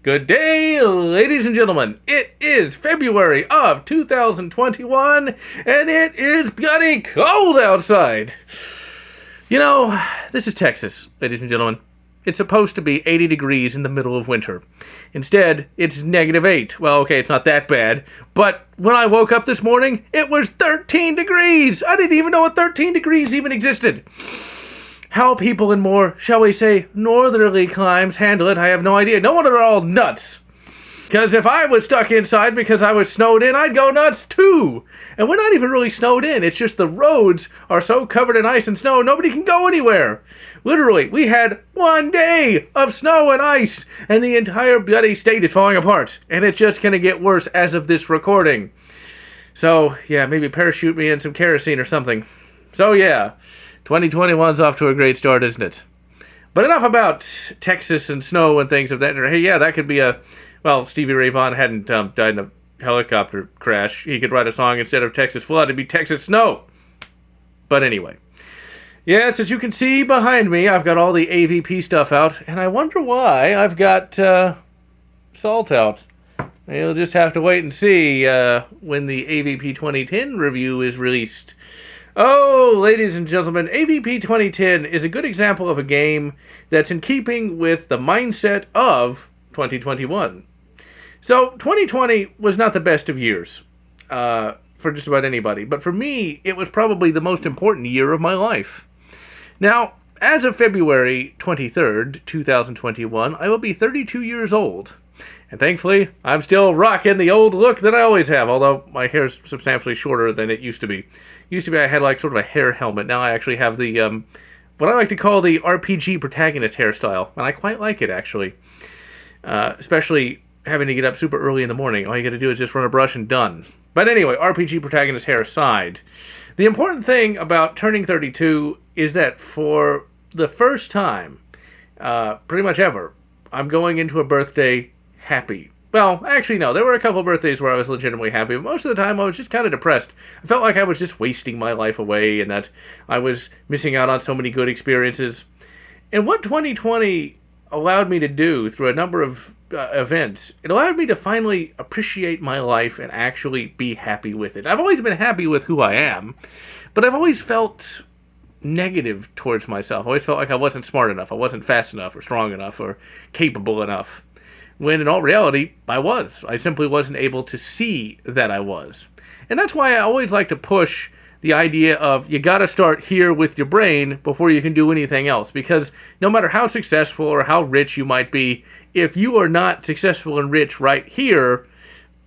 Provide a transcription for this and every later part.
Good day, ladies and gentlemen. It is February of 2021, and it is bloody cold outside. You know, this is Texas, ladies and gentlemen. It's supposed to be 80 degrees in the middle of winter. Instead, it's -8. Well, okay, it's not that bad, but when I woke up this morning, it was 13 degrees. I didn't even know what 13 degrees even existed. How people in more, shall we say, northerly climes handle it, I have no idea. No wonder they're all nuts. Because if I was stuck inside because I was snowed in, I'd go nuts too. And we're not even really snowed in. It's just the roads are so covered in ice and snow, nobody can go anywhere. Literally, we had 1 day of snow and ice, and the entire bloody state is falling apart. And it's just going to get worse as of this recording. So, yeah, maybe parachute me in some kerosene or something. So, yeah, 2021's off to a great start, isn't it? But enough about Texas and snow and things of that. Hey, yeah, that could be a... Well, Stevie Ray Vaughan hadn't died in a helicopter crash. He could write a song instead of Texas Flood. It'd be Texas Snow. But anyway. Yes, as you can see behind me, I've got all the AVP stuff out. And I wonder why I've got salt out. You'll just have to wait and see when the AVP 2010 review is released. Oh, ladies and gentlemen, AVP 2010 is a good example of a game that's in keeping with the mindset of 2021. So, 2020 was not the best of years for just about anybody, but for me, it was probably the most important year of my life. Now, as of February 23rd, 2021, I will be 32 years old. And thankfully, I'm still rocking the old look that I always have, although my hair's substantially shorter than it used to be. Used to be I had like sort of a hair helmet. Now I actually have the, what I like to call the RPG protagonist hairstyle. And I quite like it, actually. Especially having to get up super early in the morning. All you got to do is just run a brush and done. But anyway, RPG protagonist hair aside, the important thing about turning 32 is that for the first time, pretty much ever, I'm going into a birthday happy. Well, actually, no. There were a couple of birthdays where I was legitimately happy, but most of the time I was just kind of depressed. I felt like I was just wasting my life away and that I was missing out on so many good experiences. And what 2020 allowed me to do through a number of events, it allowed me to finally appreciate my life and actually be happy with it. I've always been happy with who I am, but I've always felt negative towards myself. I always felt like I wasn't smart enough, I wasn't fast enough, or strong enough, or capable enough. When in all reality, I was. I simply wasn't able to see that I was. And that's why I always like to push the idea of you gotta start here with your brain before you can do anything else. Because no matter how successful or how rich you might be, if you are not successful and rich right here,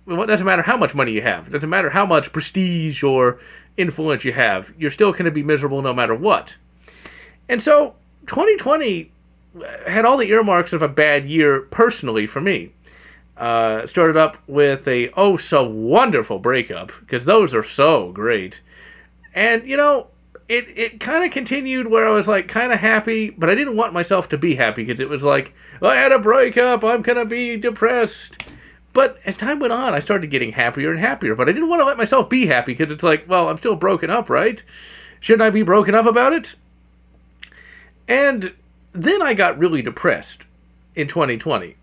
well, it doesn't matter how much money you have. It doesn't matter how much prestige or influence you have. You're still going to be miserable no matter what. And so, 2020 had all the earmarks of a bad year personally for me. Started up with a oh-so-wonderful breakup, because those are so great. And, you know, it kind of continued where I was, like, kind of happy, but I didn't want myself to be happy, because it was like, I had a breakup, I'm going to be depressed. But as time went on, I started getting happier and happier, but I didn't want to let myself be happy, because it's like, well, I'm still broken up, right? Shouldn't I be broken up about it? And then I got really depressed in 2020,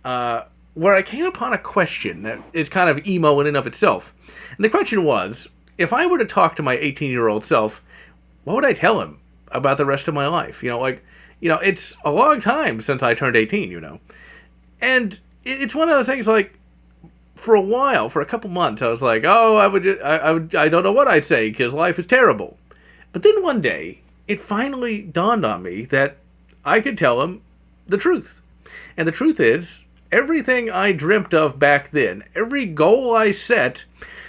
where I came upon a question that is kind of emo in and of itself. And the question was, if I were to talk to my 18-year-old self, what would I tell him about the rest of my life? It's a long time since I turned 18, And it's one of those things, like, for a while, for a couple months, I was like, I don't know what I'd say, because life is terrible. But then one day, it finally dawned on me that I could tell him the truth. And the truth is, everything I dreamt of back then, every goal I set,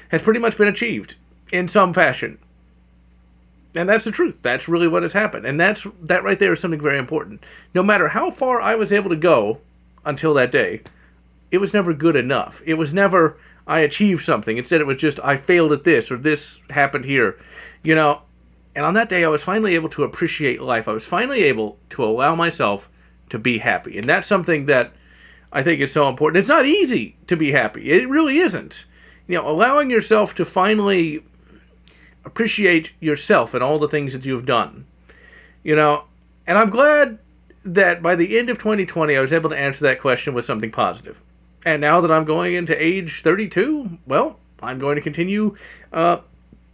has pretty much been achieved in some fashion. And that's the truth. That's really what has happened. And that right there is something very important. No matter how far I was able to go until that day, it was never good enough. It was never, I achieved something. Instead, it was just, I failed at this, or this happened here. And on that day, I was finally able to appreciate life. I was finally able to allow myself to be happy. And that's something that I think is so important. It's not easy to be happy. It really isn't. Allowing yourself to finally appreciate yourself and all the things that you've done. And I'm glad that by the end of 2020, I was able to answer that question with something positive. And now that I'm going into age 32, well, I'm going to continue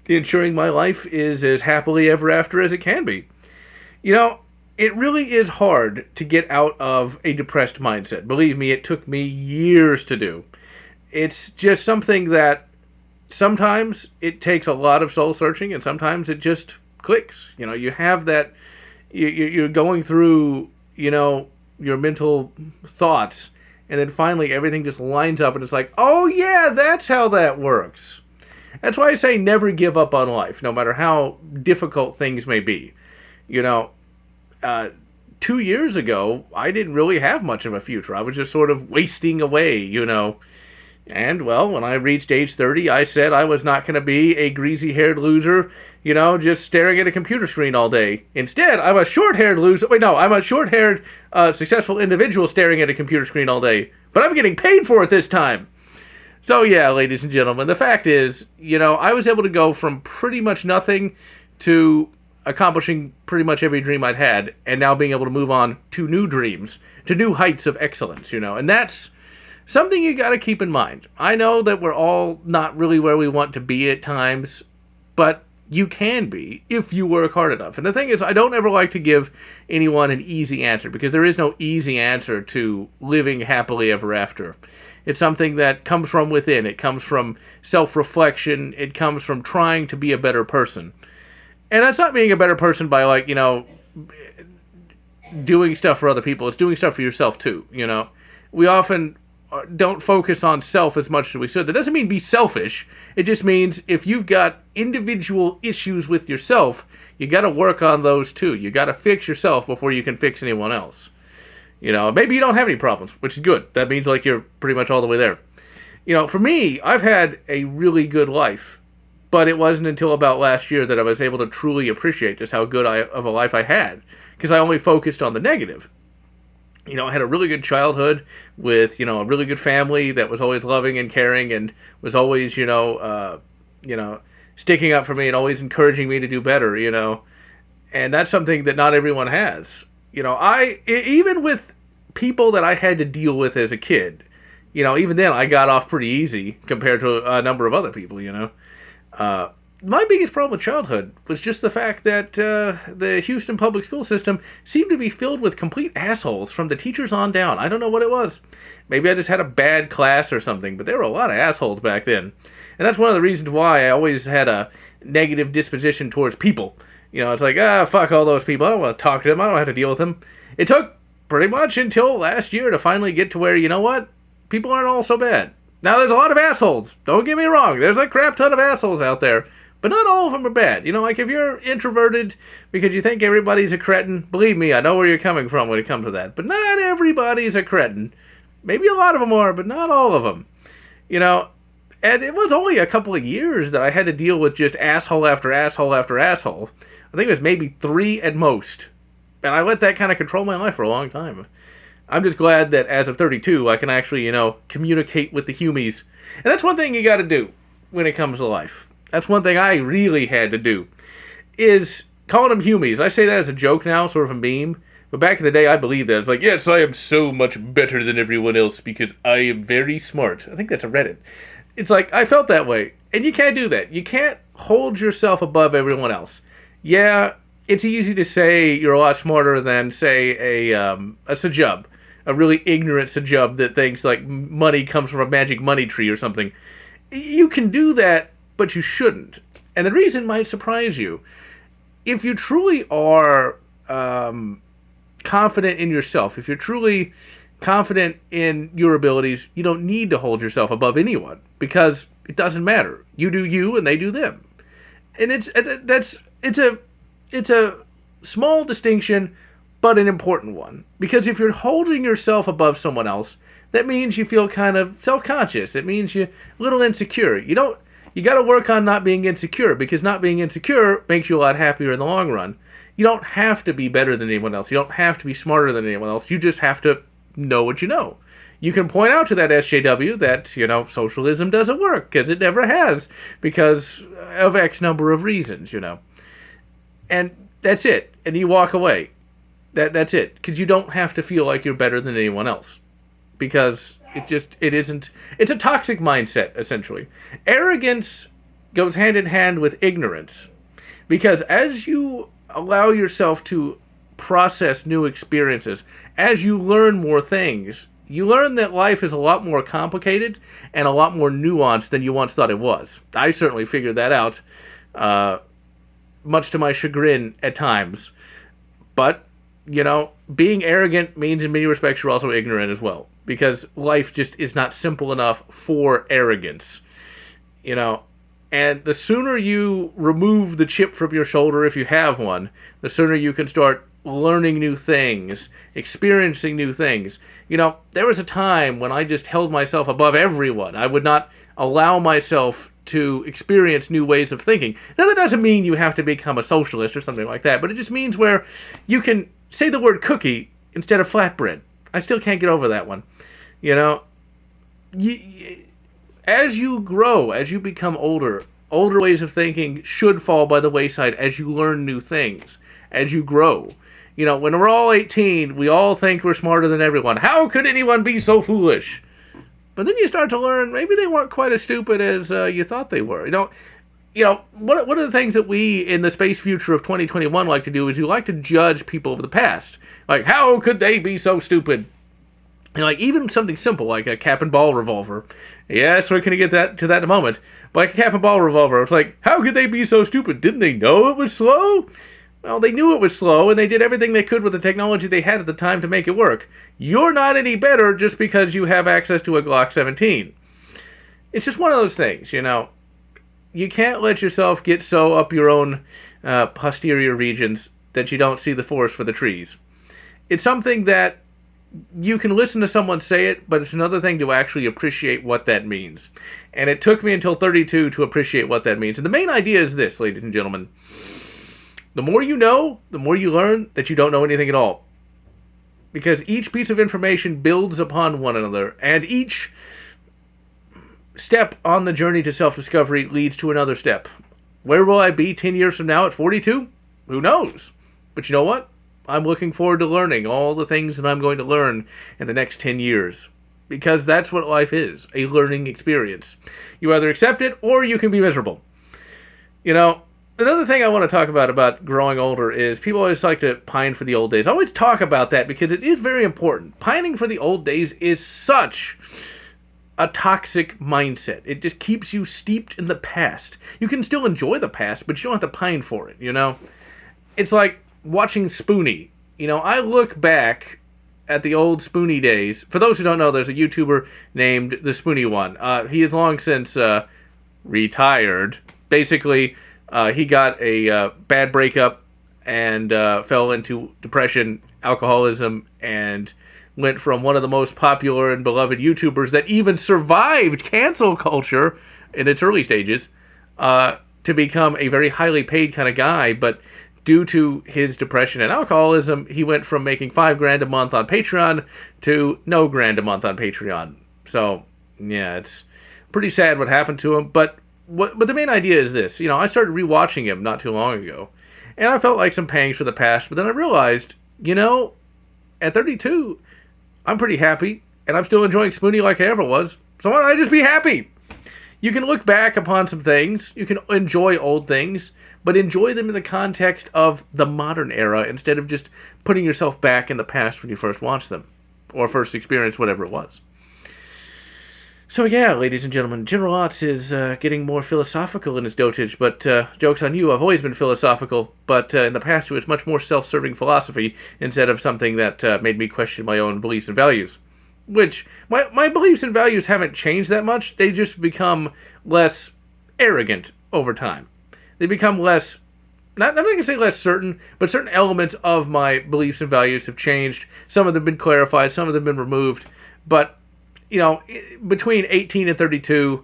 ensuring my life is as happily ever after as it can be. You know, it really is hard to get out of a depressed mindset. Believe me, it took me years to do. It's just something that sometimes it takes a lot of soul searching, and sometimes it just clicks. You know, you have that, you're going through, you know, your mental thoughts, and then finally everything just lines up, and it's like, oh yeah, that's how that works. That's why I say never give up on life, no matter how difficult things may be. You know, 2 years ago, I didn't really have much of a future. I was just sort of wasting away, you know. And, well, when I reached age 30, I said I was not going to be a greasy-haired loser, you know, just staring at a computer screen all day. Instead, I'm a short-haired loser. Wait, no, I'm a short-haired, successful individual staring at a computer screen all day. But I'm getting paid for it this time. So, yeah, ladies and gentlemen, the fact is, you know, I was able to go from pretty much nothing to accomplishing pretty much every dream I'd had, and now being able to move on to new dreams, to new heights of excellence, you know. And that's something you got to keep in mind. I know that we're all not really where we want to be at times, but you can be if you work hard enough. And the thing is, I don't ever like to give anyone an easy answer, because there is no easy answer to living happily ever after. It's something that comes from within. It comes from self-reflection. It comes from trying to be a better person. And that's not being a better person by, like, you know, doing stuff for other people. It's doing stuff for yourself, too, you know. We often don't focus on self as much as we should. That doesn't mean be selfish. It just means if you've got individual issues with yourself, you got to work on those, too. You got to fix yourself before you can fix anyone else. You know, maybe you don't have any problems, which is good. That means, like, you're pretty much all the way there. You know, for me, I've had a really good life, but it wasn't until about last year that I was able to truly appreciate just how good of a life I had, because I only focused on the negative. You know, I had a really good childhood with, you know, a really good family that was always loving and caring and was always, you know, sticking up for me and always encouraging me to do better, you know. And that's something that not everyone has. You know, even with people that I had to deal with as a kid, you know, even then I got off pretty easy compared to a number of other people, you know. My biggest problem with childhood was just the fact that the Houston public school system seemed to be filled with complete assholes from the teachers on down. I don't know what it was. Maybe I just had a bad class or something, but there were a lot of assholes back then. And that's one of the reasons why I always had a negative disposition towards people. You know, it's like, fuck all those people. I don't want to talk to them. I don't have to deal with them. It took pretty much until last year to finally get to where, you know what? People aren't all so bad. Now, there's a lot of assholes. Don't get me wrong. There's a crap ton of assholes out there. But not all of them are bad. You know, like if you're introverted because you think everybody's a cretin, believe me, I know where you're coming from when it comes to that. But not everybody's a cretin. Maybe a lot of them are, but not all of them. You know, and it was only a couple of years that I had to deal with just asshole after asshole after asshole. I think it was maybe 3 at most. And I let that kind of control my life for a long time. I'm just glad that as of 32, I can actually, you know, communicate with the humies. And that's one thing you got to do when it comes to life. That's one thing I really had to do, is calling them humies. I say that as a joke now, sort of a meme. But back in the day, I believed that. It's like, yes, I am so much better than everyone else because I am very smart. I think that's a Reddit. It's like, I felt that way. And you can't do that. You can't hold yourself above everyone else. Yeah, it's easy to say you're a lot smarter than, say, a sajub. A really ignorant sajub that thinks, like, money comes from a magic money tree or something. You can do that, but you shouldn't. And the reason might surprise you. If you truly are confident in yourself, if you're truly confident in your abilities, you don't need to hold yourself above anyone, because it doesn't matter. You do you, and they do them. And it's a small distinction, but an important one. Because if you're holding yourself above someone else, that means you feel kind of self-conscious. It means you're a little insecure. You got to work on not being insecure, because not being insecure makes you a lot happier in the long run. You don't have to be better than anyone else. You don't have to be smarter than anyone else. You just have to know what you know. You can point out to that SJW that, you know, socialism doesn't work, because it never has, because of X number of reasons, you know. And that's it. And you walk away. That's it. Because you don't have to feel like you're better than anyone else. Because it isn't. It's a toxic mindset, essentially. Arrogance goes hand in hand with ignorance. Because as you allow yourself to process new experiences, as you learn more things, you learn that life is a lot more complicated and a lot more nuanced than you once thought it was. I certainly figured that out, much to my chagrin at times. But, being arrogant means in many respects you're also ignorant as well. Because life just is not simple enough for arrogance. And the sooner you remove the chip from your shoulder, if you have one, the sooner you can start learning new things, experiencing new things. There was a time when I just held myself above everyone. I would not allow myself to experience new ways of thinking. Now, that doesn't mean you have to become a socialist or something like that, but it just means where you can say the word cookie instead of flatbread. I still can't get over that one. As you grow, as you become older ways of thinking should fall by the wayside as you learn new things, as you grow. When we're all 18, we all think we're smarter than everyone. How could anyone be so foolish? But then you start to learn maybe they weren't quite as stupid as you thought they were. One of the things that we in the space future of 2021 like to do is you like to judge people of the past. Like, how could they be so stupid? Even something simple like a cap and ball revolver. Yes, we're going to get to that in a moment. But like a cap and ball revolver, it's like, how could they be so stupid? Didn't they know it was slow? Well, they knew it was slow, and they did everything they could with the technology they had at the time to make it work. You're not any better just because you have access to a Glock 17. It's just one of those things, You can't let yourself get so up your own posterior regions that you don't see the forest for the trees. It's something that you can listen to someone say it, but it's another thing to actually appreciate what that means. And it took me until 32 to appreciate what that means. And the main idea is this, ladies and gentlemen. The more you know, the more you learn that you don't know anything at all. Because each piece of information builds upon one another, and each step on the journey to self-discovery leads to another step. Where will I be 10 years from now at 42? Who knows? But you know what? I'm looking forward to learning all the things that I'm going to learn in the next 10 years. Because that's what life is, a learning experience. You either accept it, or you can be miserable. Another thing I want to talk about growing older is people always like to pine for the old days. I always talk about that because it is very important. Pining for the old days is such a toxic mindset. It just keeps you steeped in the past. You can still enjoy the past, but you don't have to pine for it, It's like watching Spoonie. I look back at the old Spoonie days. For those who don't know, there's a YouTuber named the Spoonie One. He has long since retired. Basically, he got a bad breakup and fell into depression, alcoholism, and went from one of the most popular and beloved YouTubers that even survived cancel culture in its early stages to become a very highly paid kind of guy. But due to his depression and alcoholism, he went from making $5,000 a month on Patreon to no grand a month on Patreon. So, yeah, it's pretty sad what happened to him. But the main idea is this. I started rewatching him not too long ago, and I felt like some pangs for the past. But then I realized, at 32, I'm pretty happy, and I'm still enjoying Spoonie like I ever was. So why don't I just be happy? You can look back upon some things. You can enjoy old things, but enjoy them in the context of the modern era instead of just putting yourself back in the past when you first watched them or first experienced whatever it was. So yeah, ladies and gentlemen, GeneralLotz is getting more philosophical in his dotage, but joke's on you, I've always been philosophical, but in the past it was much more self-serving philosophy instead of something that made me question my own beliefs and values. Which, my beliefs and values haven't changed that much, they just become less arrogant over time. They become less, I'm not going to say less certain, but certain elements of my beliefs and values have changed. Some of them have been clarified, some of them have been removed, but between 18 and 32,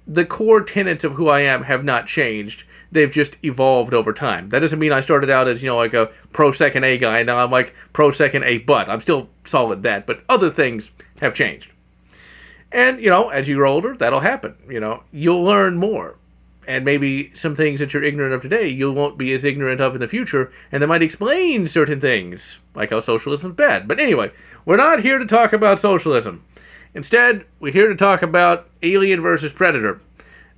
the core tenets of who I am have not changed. They've just evolved over time. That doesn't mean I started out as, like a pro-second A guy, and now I'm like pro-second A butt. I'm still solid that, but other things have changed. And, as you grow older, that'll happen. You'll learn more. And maybe some things that you're ignorant of today, you won't be as ignorant of in the future, and that might explain certain things, like how socialism is bad. But anyway, we're not here to talk about socialism. Instead, we're here to talk about Alien versus Predator.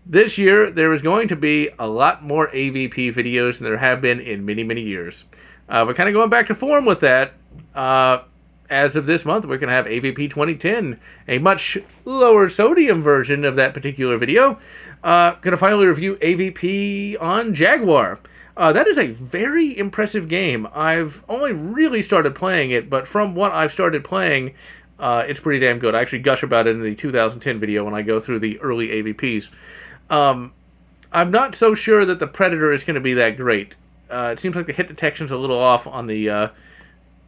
This year, there is going to be a lot more AVP videos than there have been in many, many years. We're kind of going back to form with that. As of this month, we're going to have AVP 2010, a much lower sodium version of that particular video. Going to finally review AVP on Jaguar. That is a very impressive game. I've only really started playing it, but from what I've started playing, it's pretty damn good. I actually gush about it in the 2010 video when I go through the early AVPs. I'm not so sure that the Predator is going to be that great. It seems like the hit detection's a little off on the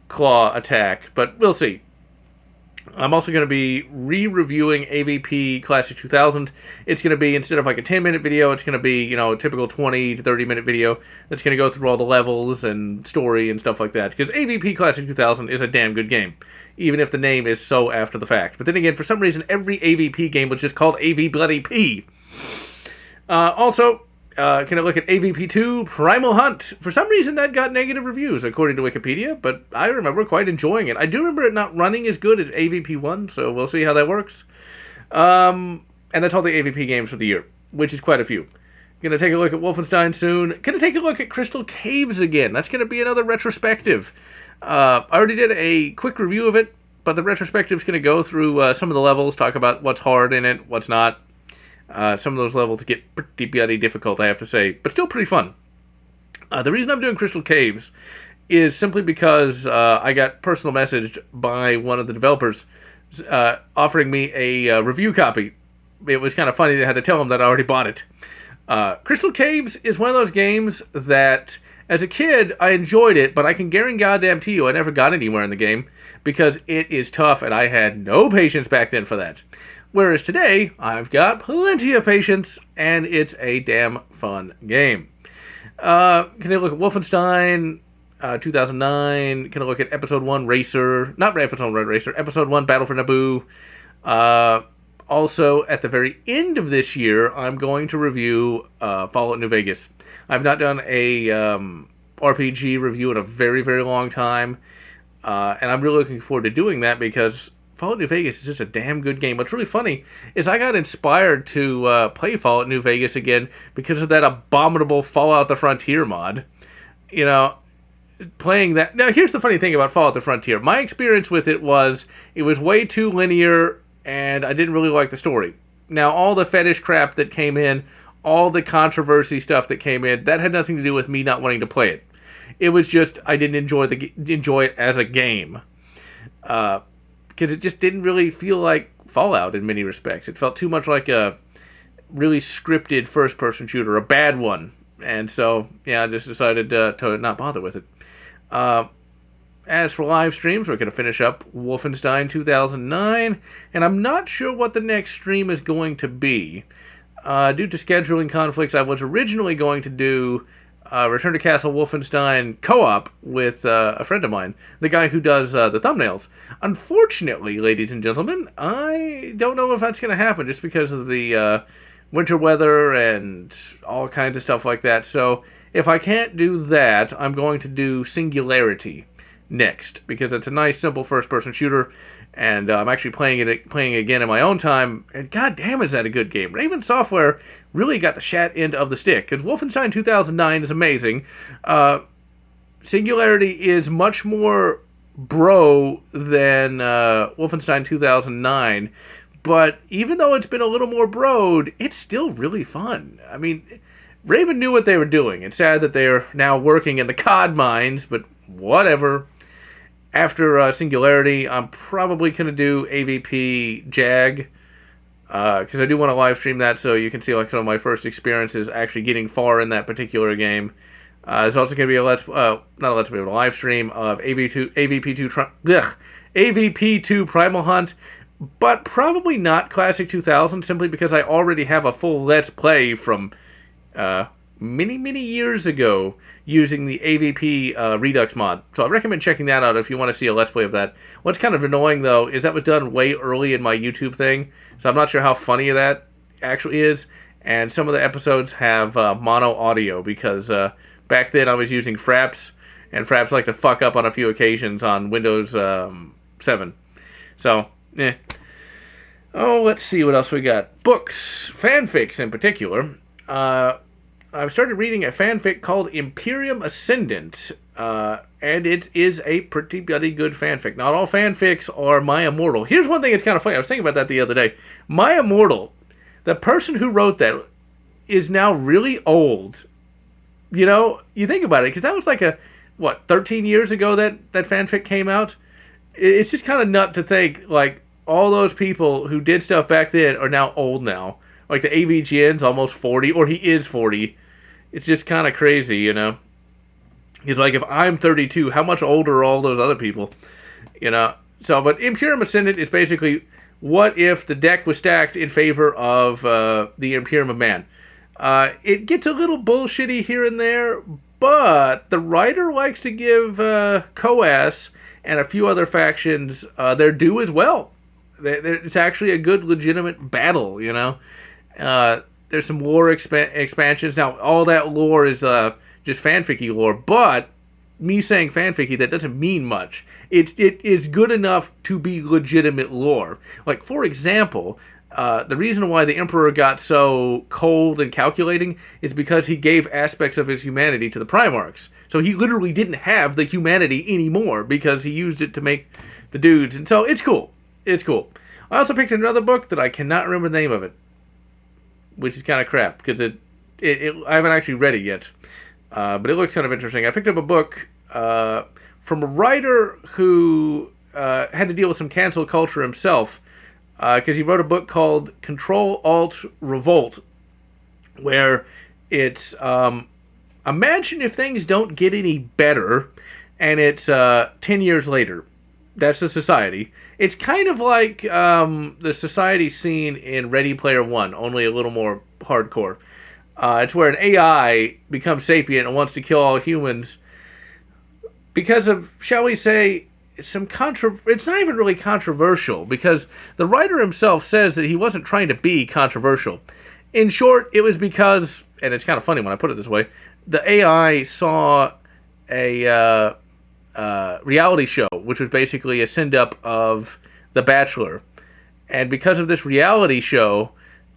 claw attack, but we'll see. I'm also going to be re-reviewing AVP Classic 2000. It's going to be, instead of like a 10-minute video, it's going to be, a typical 20 to 30-minute video that's going to go through all the levels and story and stuff like that. Because AVP Classic 2000 is a damn good game, even if the name is so after the fact. But then again, for some reason, every AVP game was just called AV Bloody P. Also, can I look at AVP2 Primal Hunt? For some reason, that got negative reviews, according to Wikipedia, but I remember quite enjoying it. I do remember it not running as good as AVP1, so we'll see how that works. And that's all the AVP games for the year, which is quite a few. Gonna take a look at Wolfenstein soon. Gonna take a look at Crystal Caves again. That's gonna be another retrospective. I already did a quick review of it, but the retrospective is gonna go through some of the levels, talk about what's hard in it, what's not. Some of those levels get pretty bloody difficult, I have to say, but still pretty fun. The reason I'm doing Crystal Caves is simply because I got personal messaged by one of the developers offering me a review copy. It was kind of funny. I had to tell him that I already bought it. Crystal Caves is one of those games that, as a kid, I enjoyed it, but I can guarantee you I never got anywhere in the game because it is tough, and I had no patience back then for that. Whereas today, I've got plenty of patience, and it's a damn fun game. Can I look at Wolfenstein 2009? Can I look at Episode 1 Racer? Not Episode 1 Racer, Episode 1 Battle for Naboo. Also, at the very end of this year, I'm going to review Fallout New Vegas. I've not done a RPG review in a very, very long time, and I'm really looking forward to doing that because Fallout New Vegas is just a damn good game. What's really funny is I got inspired to play Fallout New Vegas again because of that abominable Fallout the Frontier mod. Playing that. Now, here's the funny thing about Fallout the Frontier. My experience with it was way too linear, and I didn't really like the story. Now, all the fetish crap that came in, all the controversy stuff that came in, that had nothing to do with me not wanting to play it. It was just I didn't enjoy it as a game. Because it just didn't really feel like Fallout in many respects. It felt too much like a really scripted first-person shooter, a bad one. And so, yeah, I just decided to not bother with it. As for live streams, we're going to finish up Wolfenstein 2009, and I'm not sure what the next stream is going to be. Due to scheduling conflicts, I was originally going to do Return to Castle Wolfenstein co-op with a friend of mine, the guy who does the thumbnails. Unfortunately, ladies and gentlemen, I don't know if that's going to happen just because of the winter weather and all kinds of stuff like that. So if I can't do that, I'm going to do Singularity next because it's a nice, simple first-person shooter, and I'm actually playing again in my own time. And god damn, is that a good game! Raven Software really got the shat end of the stick because Wolfenstein 2009 is amazing. Singularity is much more bro than Wolfenstein 2009, but even though it's been a little more broed, it's still really fun. I mean, Raven knew what they were doing. It's sad that they're now working in the COD mines, but whatever. After Singularity, I'm probably going to do AVP JAG, because I do want to live stream that so you can see like some of my first experiences actually getting far in that particular game. There's also going to be a live stream of AVP2 Primal Hunt, but probably not Classic 2000, simply because I already have a full Let's Play from many years ago using the AVP Redux mod. So I recommend checking that out if you want to see a Let's Play of that. What's kind of annoying, though, is that was done way early in my YouTube thing, so I'm not sure how funny that actually is. and some of the episodes have mono audio because back then I was using Fraps, and Fraps like to fuck up on a few occasions on Windows 7. So, Oh, let's see what else we got. Books, fanfics in particular. I've started reading a fanfic called Imperium Ascendant, and it is a pretty bloody good fanfic. Not all fanfics are My Immortal. Here's one thing that's kind of funny. I was thinking about that the other day. My Immortal, the person who wrote that is now really old. You know, you think about it, because that was like 13 years ago that fanfic came out? It's just kind of nut to think, like, all those people who did stuff back then are now old now. Like the AVGN's almost 40, or he is 40. It's just kind of crazy, you know? It's like, if I'm 32, how much older are all those other people? You know? So, but Imperium Ascendant is basically, what if the deck was stacked in favor of the Imperium of Man? It gets a little bullshitty here and there, but the writer likes to give Coas and a few other factions their due as well. It's actually a good, legitimate battle, you know? There's some lore expansions. Now, all that lore is just fanficky lore, but me saying fanficky, that doesn't mean much. It is good enough to be legitimate lore. Like, for example, the reason why the Emperor got so cold and calculating is because he gave aspects of his humanity to the Primarchs. So he literally didn't have the humanity anymore because he used it to make the dudes. And so it's cool. It's cool. I also picked another book that I cannot remember the name of it, which is kind of crap because I haven't actually read it yet. But it looks kind of interesting. I picked up a book from a writer who had to deal with some cancel culture himself because he wrote a book called Control-Alt-Revolt, where it's imagine if things don't get any better and it's 10 years later. That's the society. It's kind of like the society scene in Ready Player One, only a little more hardcore. It's where an AI becomes sapient and wants to kill all humans because of, shall we say, it's not even really controversial, because the writer himself says that he wasn't trying to be controversial. In short, it was because, and it's kind of funny when I put it this way, the AI saw a reality show, which was basically a send-up of The Bachelor. And because of this reality show,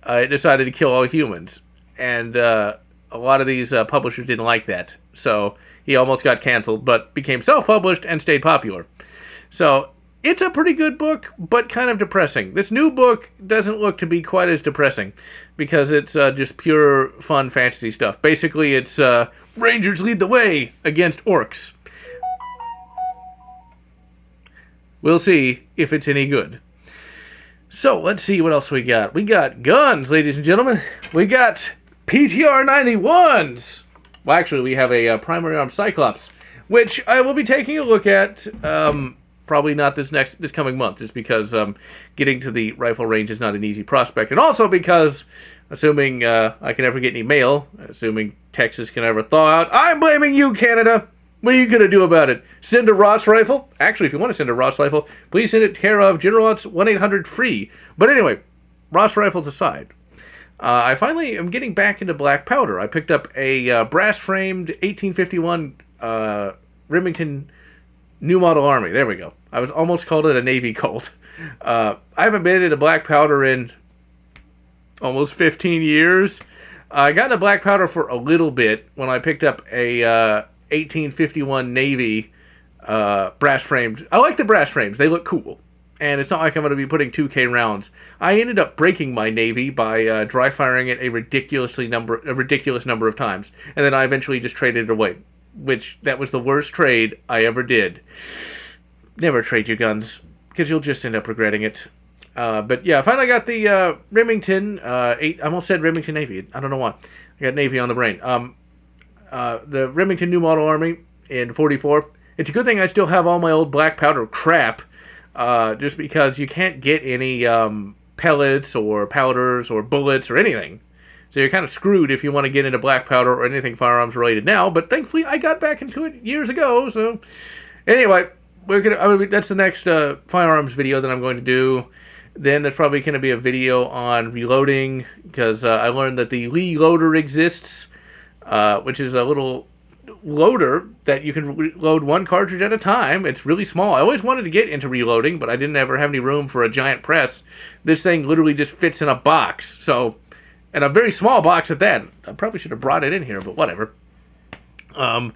it decided to kill all humans. And a lot of these publishers didn't like that. So he almost got canceled, but became self-published and stayed popular. So it's a pretty good book, but kind of depressing. This new book doesn't look to be quite as depressing, because it's just pure fun fantasy stuff. Basically, it's Rangers lead the way against orcs. We'll see if it's any good. So, let's see what else we got. We got guns, ladies and gentlemen. We got PTR 91s. Well, actually, we have a primary arm Cyclops, which I will be taking a look at, probably not this coming month, just because getting to the rifle range is not an easy prospect. And also because, assuming I can ever get any mail, assuming Texas can ever thaw out, I'm blaming you, Canada! What are you going to do about it? Send a Ross rifle? Actually, if you want to send a Ross rifle, please send it to care of GeneralLotz 1-800-FREE. But anyway, Ross rifles aside, I finally am getting back into black powder. I picked up a brass-framed 1851 Remington New Model Army. There we go. I was almost called it a Navy Colt. I haven't been into black powder in almost 15 years. I got into black powder for a little bit when I picked up a 1851 Navy brass framed. I like the brass frames. They look cool. And it's not like I'm going to be putting 2K rounds. I ended up breaking my Navy by dry firing it a ridiculous number of times. And then I eventually just traded it away. Which, that was the worst trade I ever did. Never trade your guns, because you'll just end up regretting it. But yeah, I finally got the Remington, I almost said Remington Navy. I don't know why. I got Navy on the brain. The Remington New Model Army in 44. It's a good thing I still have all my old black powder crap, just because you can't get any pellets or powders or bullets or anything. So you're kind of screwed if you want to get into black powder or anything firearms related now. But thankfully, I got back into it years ago. So anyway, that's the next firearms video that I'm going to do. Then there's probably going to be a video on reloading, because I learned that the reloader exists, which is a little loader that you can reload one cartridge at a time. It's really small. I always wanted to get into reloading, but I didn't ever have any room for a giant press. This thing literally just fits in a box, and a very small box at that. I probably should have brought it in here, but whatever. And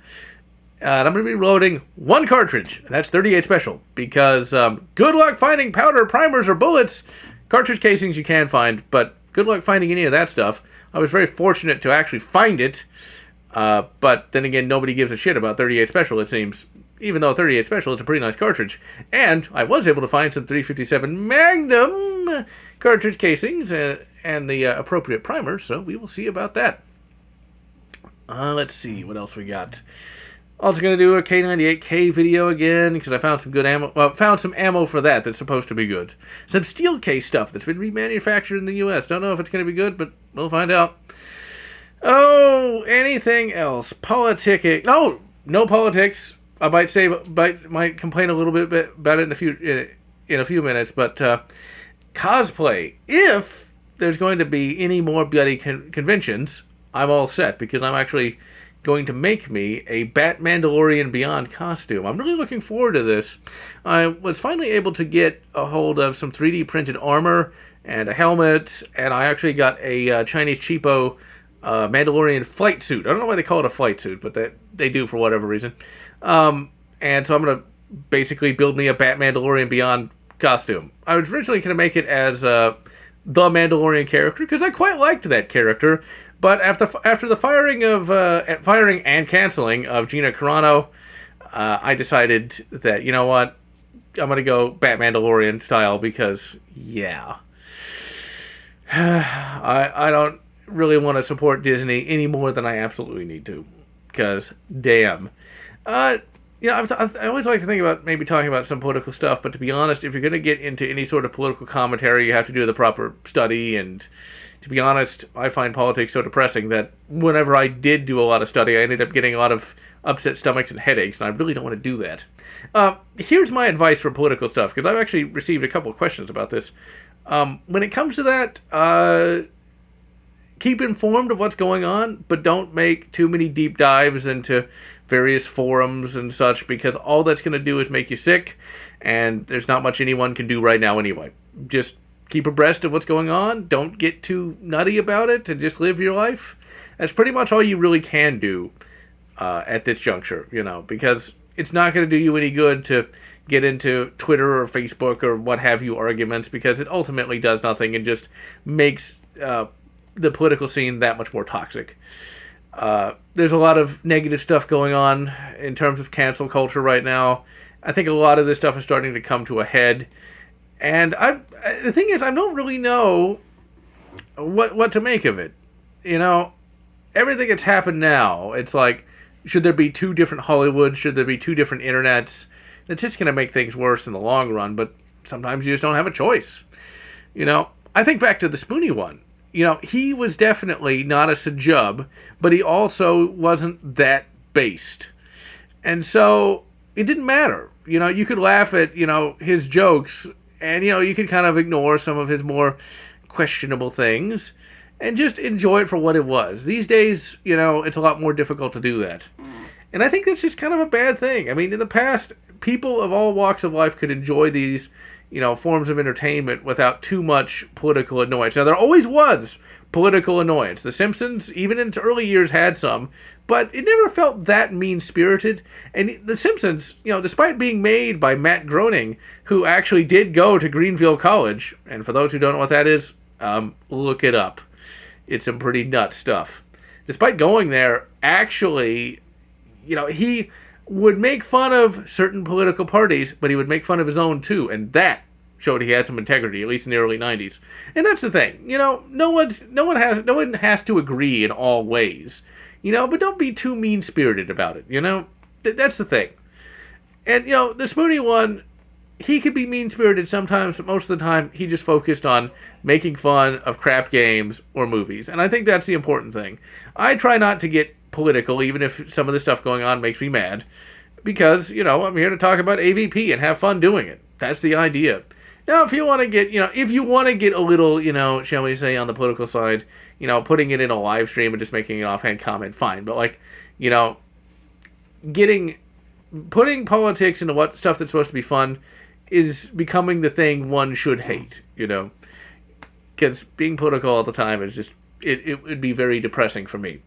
I'm going to be reloading one cartridge, and that's 38 Special, because good luck finding powder, primers, or bullets. Cartridge casings you can find, but good luck finding any of that stuff. I was very fortunate to actually find it, but then again, nobody gives a shit about 38 Special, it seems, even though 38 Special is a pretty nice cartridge. And I was able to find some 357 Magnum cartridge casings and the appropriate primers, so we will see about that. Let's see what else we got. Also going to do a K98K video again, because I found some good ammo. Well, found some ammo for that's supposed to be good. Some steel case stuff that's been remanufactured in the U.S. Don't know if it's going to be good, but we'll find out. Oh, anything else? Politicking? No politics. I might complain a little bit about it in a few minutes, but cosplay. If there's going to be any more bloody conventions, I'm all set, because I'm actually going to make me a Bat-Mandalorian Beyond costume. I'm really looking forward to this. I was finally able to get a hold of some 3D printed armor and a helmet, and I actually got a Chinese cheapo Mandalorian flight suit. I don't know why they call it a flight suit, but they do for whatever reason. And so I'm going to basically build me a Bat-Mandalorian Beyond costume. I was originally going to make it as the Mandalorian character, because I quite liked that character. But after the firing and canceling of Gina Carano, I decided that, you know what, I'm going to go Bat-Mandalorian style, because, yeah. I don't really want to support Disney any more than I absolutely need to, because, damn. I always like to think about maybe talking about some political stuff, but to be honest, if you're going to get into any sort of political commentary, you have to do the proper study, and to be honest, I find politics so depressing that whenever I did do a lot of study, I ended up getting a lot of upset stomachs and headaches, and I really don't want to do that. Here's my advice for political stuff, because I've actually received a couple of questions about this. When it comes to that, keep informed of what's going on, but don't make too many deep dives into various forums and such, because all that's going to do is make you sick, and there's not much anyone can do right now anyway. Just keep abreast of what's going on. Don't get too nutty about it, and just live your life. That's pretty much all you really can do at this juncture, because it's not going to do you any good to get into Twitter or Facebook or what have you arguments, because it ultimately does nothing and just makes the political scene that much more toxic. There's a lot of negative stuff going on in terms of cancel culture right now. I think a lot of this stuff is starting to come to a head. And the thing is, I don't really know what to make of it. Everything that's happened now, it's like, should there be two different Hollywoods? Should there be two different internets? It's just going to make things worse in the long run, but sometimes you just don't have a choice. I think back to the Spoonie one. He was definitely not a sajub, but he also wasn't that based. And so it didn't matter. You could laugh at, his jokes, and, you could kind of ignore some of his more questionable things and just enjoy it for what it was. These days, it's a lot more difficult to do that. And I think that's just kind of a bad thing. I mean, in the past, people of all walks of life could enjoy these, forms of entertainment without too much political annoyance. Now, there always was political annoyance. The Simpsons, even in its early years, had some, but it never felt that mean-spirited. And The Simpsons, despite being made by Matt Groening, who actually did go to Greenville College, and for those who don't know what that is, look it up. It's some pretty nuts stuff. Despite going there, actually, he would make fun of certain political parties, but he would make fun of his own too, and that showed he had some integrity, at least in the early 90s. And that's the thing, no one has to agree in all ways, but don't be too mean-spirited about it, that's the thing. And, the Spoonie one, he could be mean-spirited sometimes, but most of the time, he just focused on making fun of crap games or movies, and I think that's the important thing. I try not to get political, even if some of the stuff going on makes me mad, because, I'm here to talk about AVP and have fun doing it. That's the idea. Now, if you want to get, if you want to get a little, shall we say, on the political side, putting it in a live stream and just making an offhand comment, fine. But like, you know, putting politics into what stuff that's supposed to be fun is becoming the thing one should hate, because being political all the time is just, it would be very depressing for me.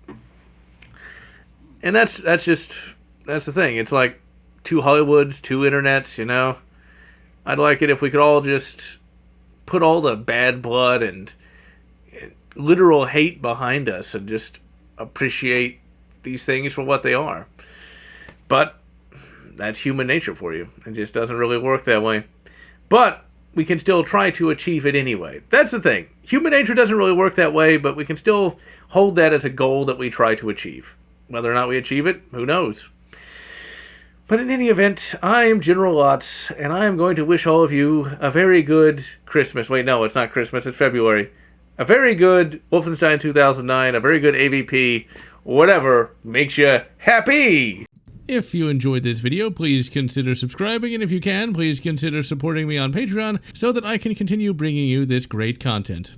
And that's the thing. It's like two Hollywoods, two internets, I'd like it if we could all just put all the bad blood and literal hate behind us and just appreciate these things for what they are. But that's human nature for you. It just doesn't really work that way. But we can still try to achieve it anyway. That's the thing. Human nature doesn't really work that way, but we can still hold that as a goal that we try to achieve. Whether or not we achieve it, who knows? But in any event, I am GeneralLotz, and I am going to wish all of you a very good Christmas. Wait, no, it's not Christmas, it's February. A very good Wolfenstein 2009, a very good AVP, whatever makes you happy! If you enjoyed this video, please consider subscribing, and if you can, please consider supporting me on Patreon so that I can continue bringing you this great content.